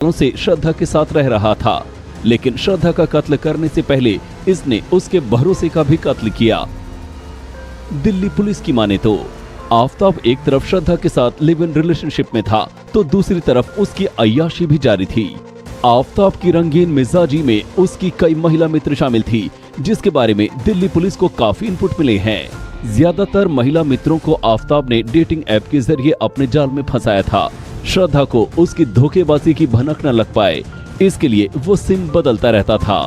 से श्रद्धा के साथ रह रहा था, लेकिन श्रद्धा का कत्ल करने से पहले इसने उसके भरोसे का भी कत्ल किया। दिल्ली पुलिस की माने तो आफताब एक तरफ श्रद्धा के साथ लिव इन रिलेशनशिप में था, तो दूसरी तरफ उसकी अय्याशी भी जारी थी। आफताब की रंगीन मिजाजी में उसकी कई महिला मित्र शामिल थी, जिसके बारे में दिल्ली पुलिस को काफी इनपुट मिले हैं। ज्यादातर महिला मित्रों को आफताब ने डेटिंग ऐप के जरिए अपने जाल में फंसाया था। श्रद्धा को उसकी धोखेबाजी की भनक न लग पाए, इसके लिए वो सिम बदलता रहता था।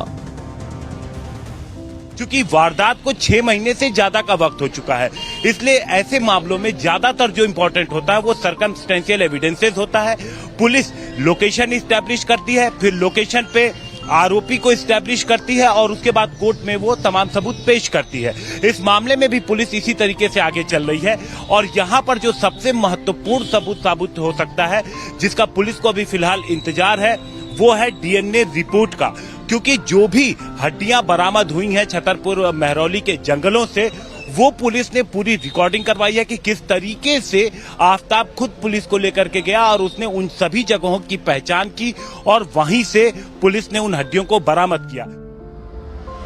क्योंकि वारदात को 6 महीने से ज्यादा का वक्त हो चुका है, इसलिए ऐसे मामलों में ज्यादातर जो इम्पोर्टेंट होता है वो सर्कमस्टेंशियल एविडेंसेस होता है। पुलिस लोकेशन इस्टेब्लिश करती है, फिर लोकेशन पे आरोपी को इस्टेब्लिश करती है और उसके बाद कोर्ट में वो तमाम सबूत पेश करती है। इस मामले में भी पुलिस इसी तरीके से आगे चल रही है और यहाँ पर जो सबसे महत्वपूर्ण सबूत साबित हो सकता है, जिसका पुलिस को अभी फिलहाल इंतजार है, वो है डीएनए रिपोर्ट का। क्योंकि जो भी हड्डियां बरामद हुई हैं छतरपुर महरौली के जंगलों से, वो पुलिस ने पूरी रिकॉर्डिंग करवाई है कि किस तरीके से आफताब खुद पुलिस को लेकर के गया और उसने उन सभी जगहों की पहचान की और वहीं से पुलिस ने उन हड्डियों को बरामद किया।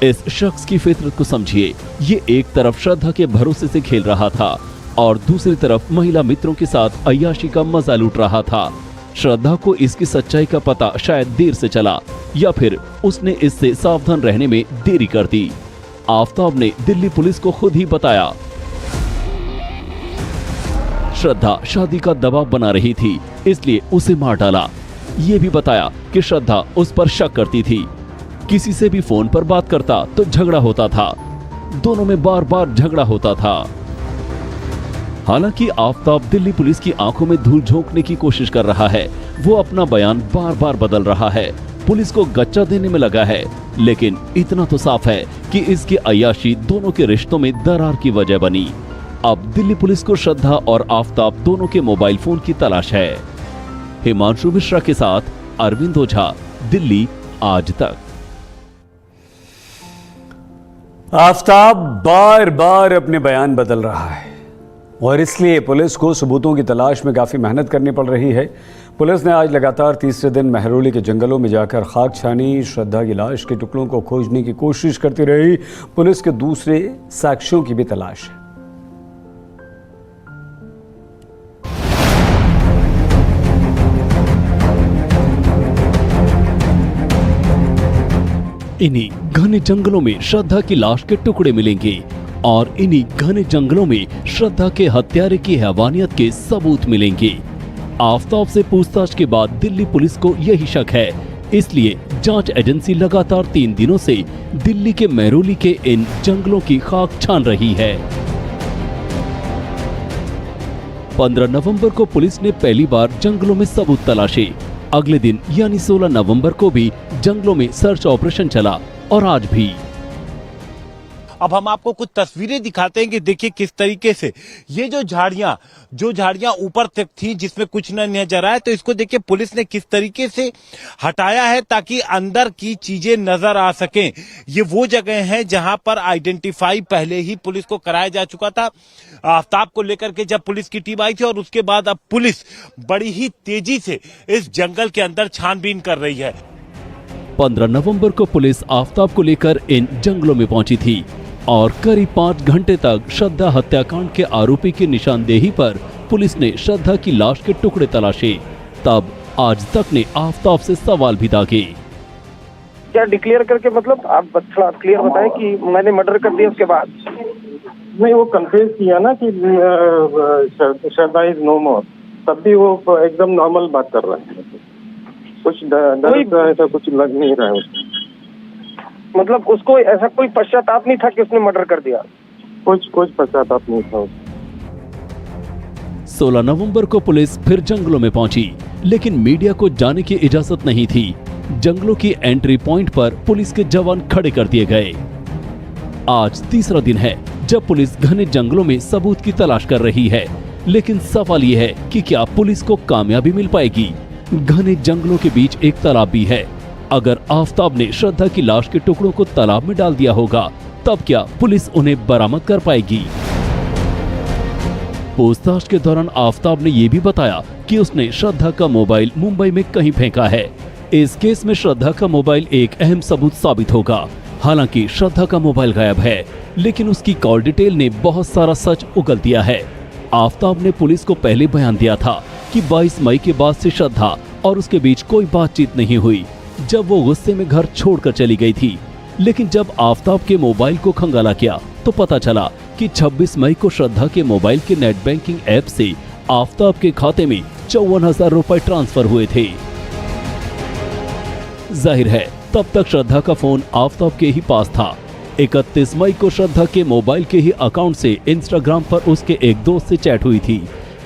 इस शख्स की फितरत को समझिए। ये एक तरफ श्रद्धा के भरोसे से खेल रहा था और दूसरी तरफ महिला मित्रों के साथ अय्याशी का मजा लूट रहा था। श्रद्धा को इसकी सच्चाई का पता शायद देर से चला या फिर उसने इससे सावधान रहने में देरी कर दी। आफताब ने दिल्ली पुलिस को खुद ही बताया। श्रद्धा शादी का दबाव बना रही थी, इसलिए उसे मार डाला। ये भी बताया कि श्रद्धा उस पर शक करती थी। किसी से भी फोन पर बात करता तो झगड़ा होता था। दोनों में बार बार झगड़ा होता था। हालांकि आफताब दिल्ली पुलिस की आंखों में धूल झोंकने की कोशिश कर रहा है। वो अपना बयान बार बार बदल रहा है, पुलिस को गच्चा देने में लगा है, लेकिन इतना तो साफ है कि इसकी अय्याशी दोनों के रिश्तों में दरार की वजह बनी। अब दिल्ली पुलिस को श्रद्धा और आफताब दोनों के मोबाइल फोन की तलाश है। हिमांशु मिश्रा के साथ अरविंद ओझा, दिल्ली आज तक। आफताब बार बार अपने बयान बदल रहा है और इसलिए पुलिस को सबूतों की तलाश में काफ़ी मेहनत करनी पड़ रही है। पुलिस ने आज लगातार तीसरे दिन महरौली के जंगलों में जाकर खाक छानी, श्रद्धा की लाश के टुकड़ों को खोजने की कोशिश करती रही। पुलिस के दूसरे साक्ष्यों की भी तलाश है। इन्हीं घने जंगलों में श्रद्धा की लाश के टुकड़े मिलेंगे और इन्हीं घने जंगलों में श्रद्धा के हत्यारे की हैवानियत के सबूत मिलेंगे। आफताब से पूछताछ के बाद दिल्ली पुलिस को यही शक है, इसलिए जांच एजेंसी लगातार 3 दिनों से दिल्ली के महरौली के इन जंगलों की खाक छान रही है। 15 नवंबर को पुलिस ने पहली बार जंगलों में सबूत तलाशे। अगले दिन यानी 16 नवंबर को भी जंगलों में सर्च ऑपरेशन चला और आज भी। अब हम आपको कुछ तस्वीरें दिखाते हैं कि देखिए किस तरीके से ये जो झाड़ियां ऊपर तक थी जिसमें कुछ न नजर आए, तो इसको देखिए पुलिस ने किस तरीके से हटाया है ताकि अंदर की चीजें नजर आ सकें। ये वो जगह हैं जहां पर आइडेंटिफाई पहले ही पुलिस को कराया जा चुका था आफताब को लेकर के जब पुलिस की टीम आई थी, और उसके बाद अब पुलिस बड़ी ही तेजी से इस जंगल के अंदर छानबीन कर रही है। 15 नवंबर को पुलिस आफताब को लेकर इन जंगलों में पहुंची थी और करीब 5 घंटे तक श्रद्धा हत्याकांड के आरोपी की निशानदेही पर पुलिस ने श्रद्धा की लाश के टुकड़े तलाशे। तब आज तक ने आफताब से सवाल भी दागे। क्या डिक्लेयर करके, मतलब आप थोड़ा क्लियर बताएं कि मैंने मर्डर कर दिया उसके बाद? नहीं, वो कन्फेस किया ना कि श्रद्धा इज नो मोर, तब भी वो एकदम नॉर्मल बात कर रहा है। कुछ डर ऐसा कुछ लग नहीं रहा है उसको। मतलब उसको ऐसा कोई पश्चाताप नहीं था कि उसने मर्डर कर दिया? कुछ पश्चाताप नहीं था उसको। 16 नवंबर को पुलिस फिर जंगलों में पहुंची, लेकिन मीडिया को जाने की इजाजत नहीं थी। जंगलों की एंट्री पॉइंट पर पुलिस के जवान खड़े कर दिए गए। आज तीसरा दिन है जब पुलिस घने जंगलों में सबूत की तलाश कर रही है, लेकिन सवाल यह है कि क्या पुलिस को कामयाबी मिल पाएगी? घने जंगलों के बीच एक तालाब भी है। अगर आफताब ने श्रद्धा की लाश के टुकड़ों को तालाब में डाल दिया होगा, तब क्या पुलिस उन्हें बरामद कर पाएगी? पूछताछ के दौरान आफताब ने यह भी बताया कि उसने श्रद्धा का मोबाइल मुंबई में कहीं फेंका है। इस केस में श्रद्धा का मोबाइल एक अहम सबूत साबित होगा। हालांकि श्रद्धा का मोबाइल गायब है, लेकिन उसकी कॉल डिटेल ने बहुत सारा सच उगल दिया है। आफताब ने पुलिस को पहले बयान दिया था कि 22 मई के बाद से श्रद्धा और उसके बीच कोई बातचीत नहीं हुई, जब वो गुस्से में घर छोड़कर चली गई थी। लेकिन जब आफताब के मोबाइल को खंगाला किया तो पता चला कि 26 मई को श्रद्धा के मोबाइल के नेट बैंकिंग ऐप से आफताब के खाते में 54,000 रुपए ट्रांसफर हुए थे। जाहिर है तब तक श्रद्धा का फोन आफताब के ही पास था। 31 मई को श्रद्धा के मोबाइल के ही अकाउंट से इंस्टाग्राम पर उसके एक दोस्त से चैट हुई थी।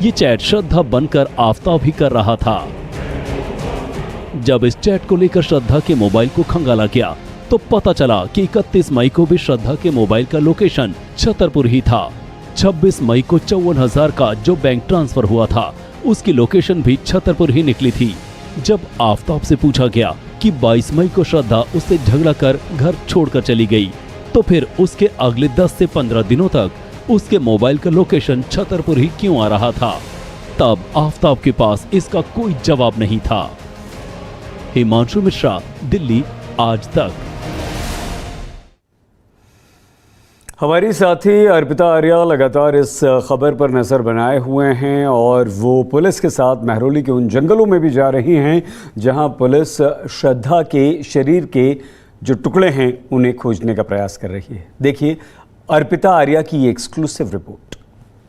ये चैट श्रद्धा बनकर आफताब ही कर रहा था। जब इस चैट को लेकर श्रद्धा के मोबाइल को खंगाला गया तो पता चला कि 31 मई को भी श्रद्धा के मोबाइल का लोकेशन छतरपुर ही था। 26 मई को 54,000 का जो बैंक ट्रांसफर हुआ था उसकी लोकेशन भी छतरपुर ही निकली थी। जब आफताब से पूछा गया कि 22 मई को श्रद्धा उससे झगड़ा कर घर छोड़कर चली गई, तो फिर उसके अगले 10 से 15 दिनों तक उसके मोबाइल का लोकेशन छतरपुर ही क्यों आ रहा था? तब आफताब के पास इसका कोई जवाब नहीं था। हिमांशु मिश्रा, दिल्ली, आज तक। हमारी साथी अर्पिता आर्या लगातार इस खबर पर नज़र बनाए हुए हैं और वो पुलिस के साथ महरौली के उन जंगलों में भी जा रही हैं जहां पुलिस श्रद्धा के शरीर के जो टुकड़े हैं उन्हें खोजने का प्रयास कर रही है। देखिए अर्पिता आर्या की ये एक्सक्लूसिव रिपोर्ट।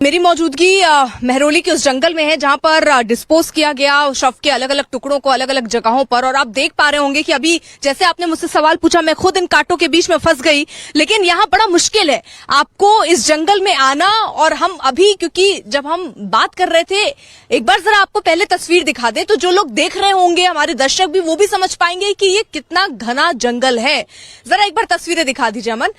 मेरी मौजूदगी महरौली के उस जंगल में है जहां पर डिस्पोज किया गया शव के अलग अलग टुकड़ों को अलग अलग जगहों पर। और आप देख पा रहे होंगे कि अभी जैसे आपने मुझसे सवाल पूछा, मैं खुद इन कांटों के बीच में फंस गई। लेकिन यहाँ बड़ा मुश्किल है आपको इस जंगल में आना। और हम अभी, क्योंकि जब हम बात कर रहे थे, एक बार जरा आपको पहले तस्वीर दिखा दे तो जो लोग देख रहे होंगे, हमारे दर्शक भी, वो भी समझ पाएंगे कि ये कितना घना जंगल है। जरा एक बार तस्वीरें दिखा दीजिए अमन।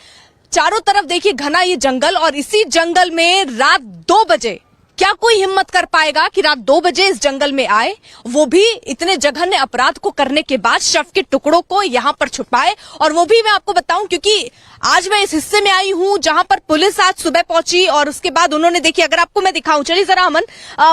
चारों तरफ देखिए घना ये जंगल, और इसी जंगल में रात 2 बजे क्या कोई हिम्मत कर पाएगा कि रात 2 बजे इस जंगल में आए, वो भी इतने जघन्य अपराध को करने के बाद शव के टुकड़ों को यहां पर छुपाए। और वो भी मैं आपको बताऊं, क्योंकि आज मैं इस हिस्से में आई हूं जहां पर पुलिस आज सुबह पहुंची और उसके बाद उन्होंने, देखिए अगर आपको मैं दिखाऊं, चलिए जरा अमन,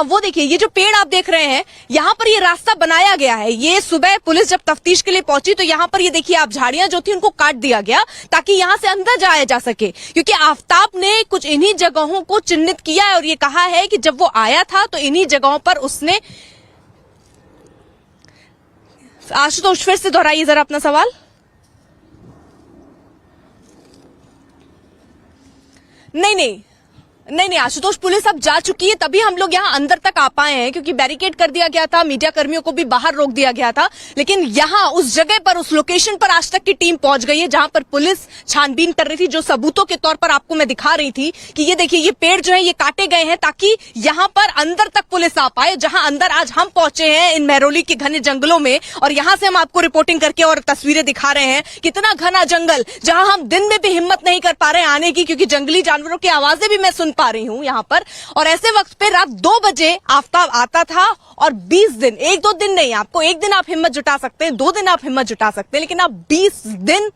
वो देखिए ये जो पेड़ आप देख रहे हैं, यहां पर ये रास्ता बनाया गया है। ये सुबह पुलिस जब तफ्तीश के लिए पहुंची तो यहां पर ये देखिए आप झाड़ियां जो थी उनको काट दिया गया ताकि यहां से अंदर जाया जा सके, क्योंकि आफताब ने कुछ इन्हीं जगहों को चिन्हित किया है और ये कहा है कि जब वो आया था तो इन्हीं जगहों पर उसने। आशुतोष फिर से दोहराइए जरा अपना सवाल। नहीं आशुतोष, पुलिस अब जा चुकी है, तभी हम लोग यहाँ अंदर तक आ पाए हैं, क्योंकि बैरिकेड कर दिया गया था, मीडिया कर्मियों को भी बाहर रोक दिया गया था। लेकिन यहाँ उस जगह पर, उस लोकेशन पर आज तक की टीम पहुंच गई है जहां पर पुलिस छानबीन कर रही थी। जो सबूतों के तौर पर आपको मैं दिखा रही थी कि ये देखिए ये पेड़ जो है ये काटे गए हैं ताकि यहाँ पर अंदर तक पुलिस आ पाए, जहां अंदर आज हम पहुंचे हैं इन महरौली के घने जंगलों में। और यहां से हम आपको रिपोर्टिंग करके और तस्वीरें दिखा रहे हैं। कितना घना जंगल, जहां हम दिन में भी हिम्मत नहीं कर पा रहे आने की, क्योंकि जंगली जानवरों की आवाजें भी मैं सुन पा रही हूं यहां पर। और ऐसे वक्त पे रात 2 बजे आफताब आता था और 20 दिन, 1-2 दिन नहीं, आपको एक दिन आप हिम्मत जुटा सकते हैं, 2 दिन आप हिम्मत जुटा सकते हैं, लेकिन आप 20 दिन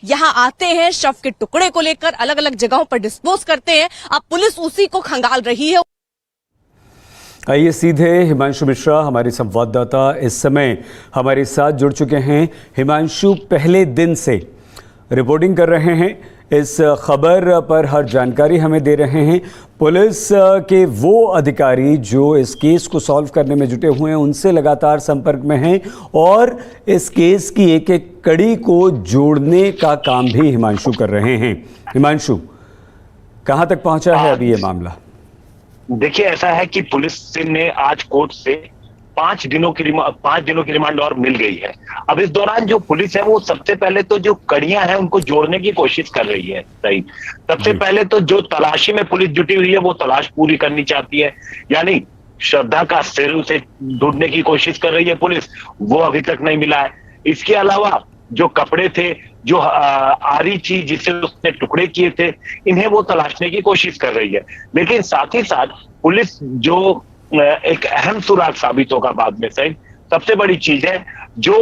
यहां आते हैं, शव के टुकड़े को लेकर अलग अलग जगहों पर डिस्पोज करते हैं। अब पुलिस उसी को खंगाल रही है। आइए सीधे हिमांशु मिश्रा, हमारे संवाददाता इस समय हमारे साथ जुड़ चुके हैं। हिमांशु, पहले दिन से रिपोर्टिंग कर रहे हैं, इस खबर पर हर जानकारी हमें दे रहे हैं। पुलिस के वो अधिकारी जो इस केस को सॉल्व करने में जुटे हुए हैं उनसे लगातार संपर्क में हैं और इस केस की एक एक कड़ी को जोड़ने का काम भी हिमांशु कर रहे हैं। हिमांशु, कहां तक पहुंचा है अभी ये मामला? देखिए, ऐसा है कि पुलिस ने आज कोर्ट से 5 दिनों की रिमांड और मिल गई है। अब इस दौरान जो पुलिस है वो सबसे पहले तो जो कड़ियां हैं उनको जोड़ने की कोशिश कर रही है। सही, सबसे पहले तो जो तलाशी में पुलिस जुटी हुई है वो तलाश पूरी करनी चाहती है, यानी श्रद्धा का सिर उसे ढूंढने की कोशिश कर रही है पुलिस, वो अभी तक नहीं मिला है। इसके अलावा जो कपड़े थे, जो आरी चीज जिससे उसने टुकड़े किए थे, इन्हें वो तलाशने की कोशिश कर रही है। लेकिन साथ ही साथ पुलिस जो एक अहम सुराग साबित होगा बाद में, सही, सबसे बड़ी चीज है जो